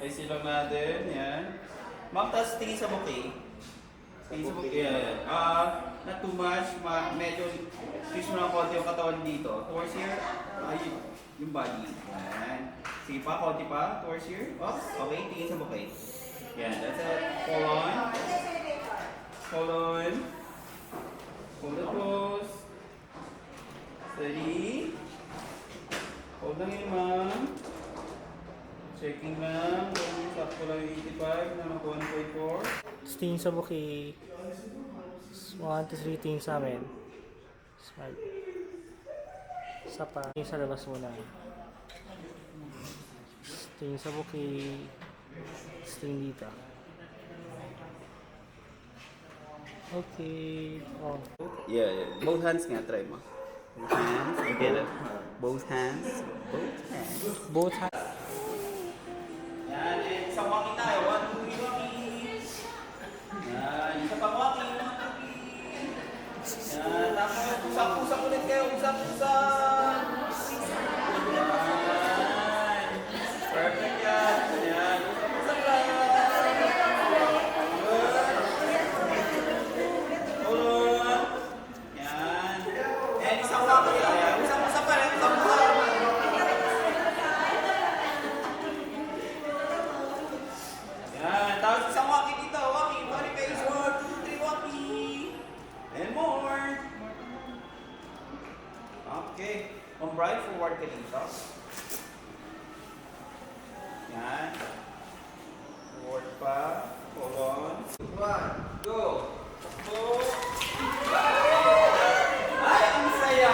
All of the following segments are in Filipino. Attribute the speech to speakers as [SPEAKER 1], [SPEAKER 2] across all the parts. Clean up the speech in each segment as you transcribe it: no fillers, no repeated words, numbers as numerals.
[SPEAKER 1] Ayusin lang natin. Yan. Ma'am, tapos tingin sa bouquet. Tingin sa bouquet. Yan. Not too much. Medyo twist mo lang konti yung katawan dito. Towards here. Yung body. Yan. Sige pa, konti pa. Towards here. Oh, okay. Tingin sa bouquet. Yan. That's it. Hold on. Hold on. Hold the pose. Steady. Hold lang yun, ma'am. Checking lang. Sakto lang yung 85 na 1.4.
[SPEAKER 2] Tingin sa bouquet. 1 to 3 tingin sa amin. Smile. Isa pa. Tingin sa labas muna. Tingin sa bouquet. Tingin dito. Okay. Oh.
[SPEAKER 1] Yeah. Both hands nga, try mo. Both hands. Get it? Both hands. Both hands.
[SPEAKER 2] Both hands.
[SPEAKER 1] Yan. And isang walking tayo. 1, 2, 3, walking. Yan. Isa pang walking. 1, 2, 3. Yan. Tapos usap-usap ulit kayo. Usap-usap. Yan. Perfect yan. Yan. Usap-usap lang. Okay. Umbride forward ka dito. Yan. Forward pa. Hold on. 1, go. Go. Ay, ang saya.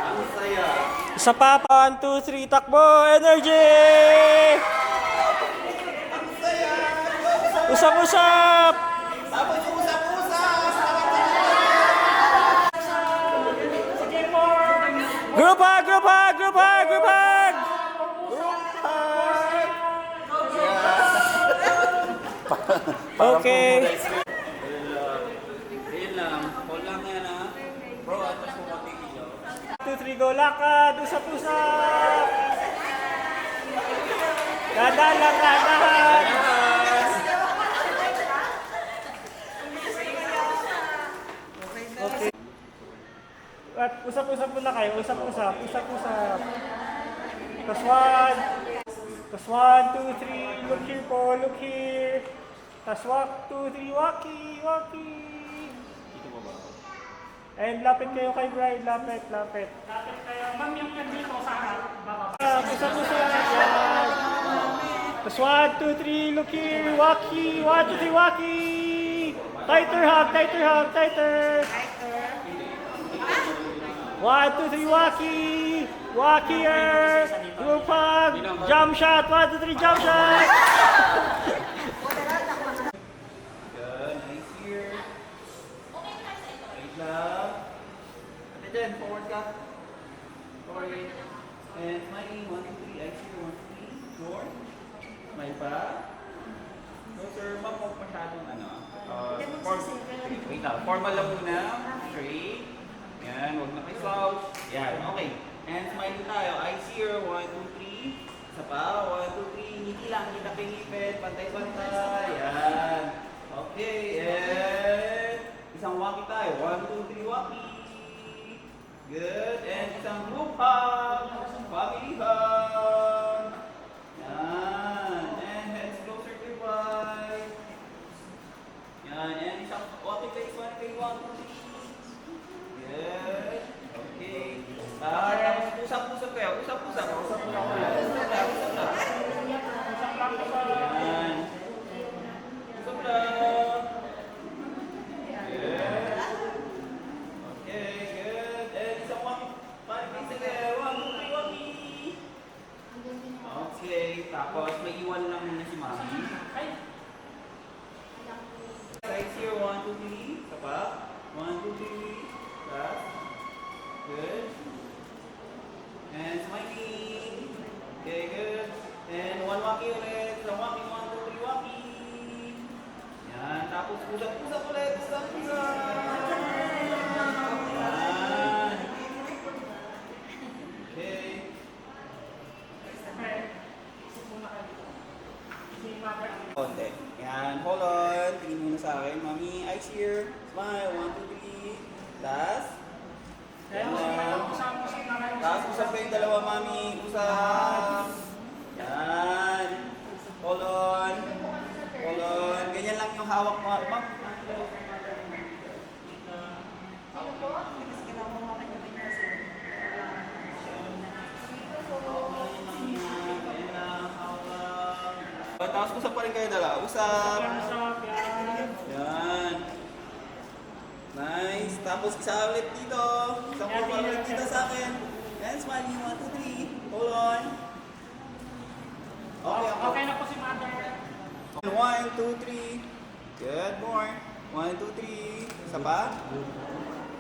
[SPEAKER 1] Ang saya.
[SPEAKER 2] Isa pa. 1, 2, 3. Takbo. Energy!
[SPEAKER 1] Ang saya.
[SPEAKER 2] Usap-usap!
[SPEAKER 1] Tapos usap-usap.
[SPEAKER 2] Group hug! Group hug! Group hug! Group hug! Okay.
[SPEAKER 1] Ayun lang. Hold lang yan ha. Bro, atas mo matigil.
[SPEAKER 2] 2, 3, go. Lakad. Usap-usap! Dahan lang. Dahan. Okay. At usap-usap muna kayo. Usap-usap. Tapos 1, 2, 3. Look here po. Look here. Tapos 1, 2, 3. Walkie.
[SPEAKER 1] Dito ba ba?
[SPEAKER 2] And lapit kayo kay Bride. Lapit.
[SPEAKER 3] Lapit kayo. Ma'am, yung nandito sa harap, bababa.
[SPEAKER 2] Usap-usap. Yan. Tapos 1, 2, 3. Look here. Walkie. 1, 2, 3. Walkie. Tighter hug. 1, 2, 3. Walkie. Walkier. Group hug. Jump shot. 1, 2, 3. Jump shot.
[SPEAKER 1] Good. Nice here. Wait lang. Ate Jen, forward ka. Forward. And smiling. 1, 2, 3. I see 1, 2, 3. More. Smile pa. No sir, ma'am, huwag masyadong wait lang. Formal lang muna. Straight. Yan. Huwag na kayo slouch. Yan. Okay. And smile tayo. I see her. 1, 2, 3. Isa pa. 1, 2, 3. Ngiti lang. Kita pingipin. Pantay-pantay. Yan. Okay. And isang walkie tayo. 1, 2, 3. Walkie. Good. And isang group hug. Family hug. Yan. And heads closer to your right. Yan. And isang walkie face. 1, 2, 3. Good. Okay. Tapos usap-usap kayo. Usap-usap. Usap lang. Yan. Usap lang. Good. Okay, good. And isang parang face again. 1, 2, 3, walkie. Okay. Tapos may iwan lang muna si Mami. Sides here. 1, 2, 3. Isa pa. 1, 2, 3. Last. Good. And smiling. Okay, good. And one walkie ulit. Isang walkie. 1, 2, 3, walkie. Yan. Tapos usap-usap ulit. Usap-usap. Yan. Okay.
[SPEAKER 3] mother.
[SPEAKER 1] Konti. Yan, hold on. Tingin muna sa akin. Mommy, eyes here. Smile. 1, 2, 3. Last.
[SPEAKER 3] Kaya
[SPEAKER 1] Yan
[SPEAKER 3] mo sige
[SPEAKER 1] lang.
[SPEAKER 3] lang usap ko si nanay.
[SPEAKER 1] Tapos usap kayong dalawa, mami. Usap. Yan. Hold on. Hold on. Ganyan lang yung hawak mo. Ma'am. Ganyan lang, hawak. Tapos usap pa rin kayo dalawa. Usap.
[SPEAKER 3] Usap, yan.
[SPEAKER 1] Yan. Nice. Tapos isa ulit dito. Isang
[SPEAKER 3] Yan,
[SPEAKER 1] pa ulit
[SPEAKER 3] yan.
[SPEAKER 1] dito sa akin. Yan, smiley. 1, 2, 3. Hold on. Okay, ako.
[SPEAKER 3] Okay na po si mother.
[SPEAKER 1] 1, 2, 3. Good. More. 1, 2, 3. Isa pa.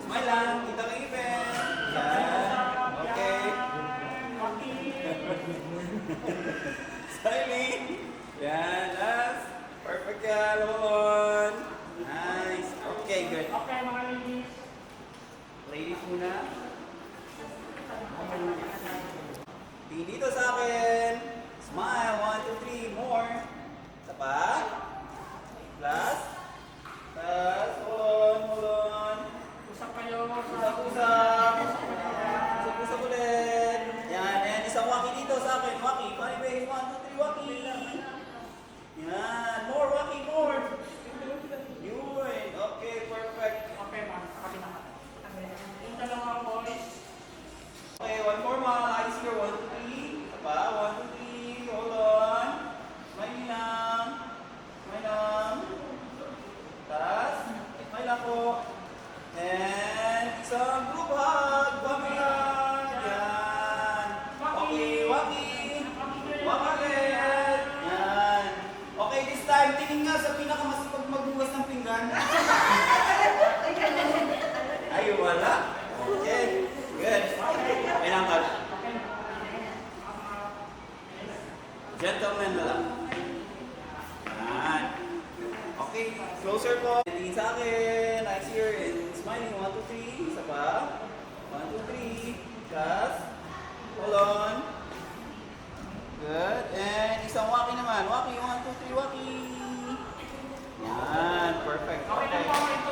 [SPEAKER 1] Smile lang. Kita kang ipin. Yan. Okay. Smiling. Yan. Last. Perfect yan. Hold on. Nice. Okay, good.
[SPEAKER 3] Okay, mga ladies.
[SPEAKER 1] Ladies muna. Tingin dito sa akin. Smile. 1, 2, 3. More. Isa pa. Last. Last. Hold on. Hold on.
[SPEAKER 3] Usap kayo.
[SPEAKER 1] Usap-usap. Usap-usap ulit. Yan. Yan. Isang waki dito sa akin. Waki. Money base. 1, 2, 3. Waki. Yan. More waki. More. Yun. Okay. Perfect.
[SPEAKER 3] Okay, ma'am. Kami na. Yung dalawa boys.
[SPEAKER 1] Okay, one more mga eyes here. 1, 2, 3. Isa pa. 1, 2, 3. Hold on. Smile lang. Smile lang. Taas. Smile lang po. And isang group hug. Pamilya. Yan. Okay, waki. Waki ulit. Yan. Okay, this time, tingin nga sa pinakamasipag magbugas ng pinggan. Ay, wala. Okay. Good. Okay lang, Carl. Gentleman na lang. Yan. Okay, closer po. Tingin sa akin. Eyes here and smiling. 1, 2, 3. Isa pa. 1, 2, 3. Just. Hold on. Good. And isang waki naman. Waki. 1, 2, 3. Waki. Yan. Perfect.
[SPEAKER 3] Okay na po.